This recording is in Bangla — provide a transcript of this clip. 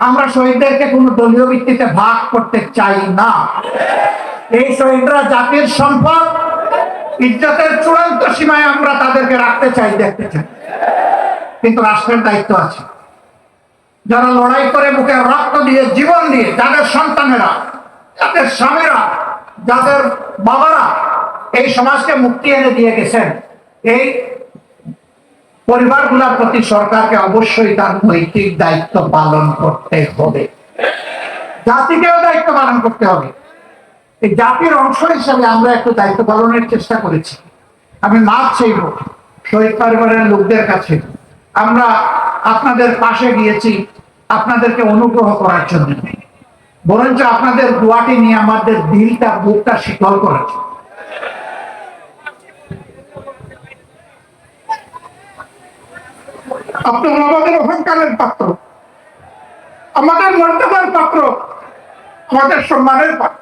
আমরা শহীদদেরকে কোনো দলীয় ভিত্তিতে ভাগ করতে চাই না। এই শহীদরা জাতির সম্পদ, ইজ্জতের চূড়ান্ত সীমায় আমরা তাদেরকে রাখতে চাই, দেখতে চাই। কিন্তু রাষ্ট্রের দায়িত্ব আছে। যারা লড়াই করে বুকে রক্ত দিয়ে, জীবন দিয়ে, যাদের সন্তানেরা, যাদের স্বামীরা, যাদের বাবারা এই সমাজকে মুক্তি এনে দিয়ে গেছেন, এই পরিবারগুলোর প্রতি সরকারকে অবশ্যই তার নৈতিক দায়িত্ব পালন করতে হবে। জাতিকেও দায়িত্ব পালন করতে হবে। এই জাতির অংশ হিসাবে আমরা একটু দায়িত্ব পালনের চেষ্টা করেছি। আমি মাপ চাইব শহীদ পরিবারের লোকদের কাছে। আমরা আপনাদের পাশে গিয়েছি আপনাদেরকে অনুগ্রহ করার জন্য, বরঞ্চ আপনাদের দোয়াটি নিয়ে আমাদের দিলটা, বুকটা শীতল করেছে। আপনারা আমাদের অহংকারের পাত্র, আমাদের মর্যাদার পাত্র, আমাদের সম্মানের পাত্র।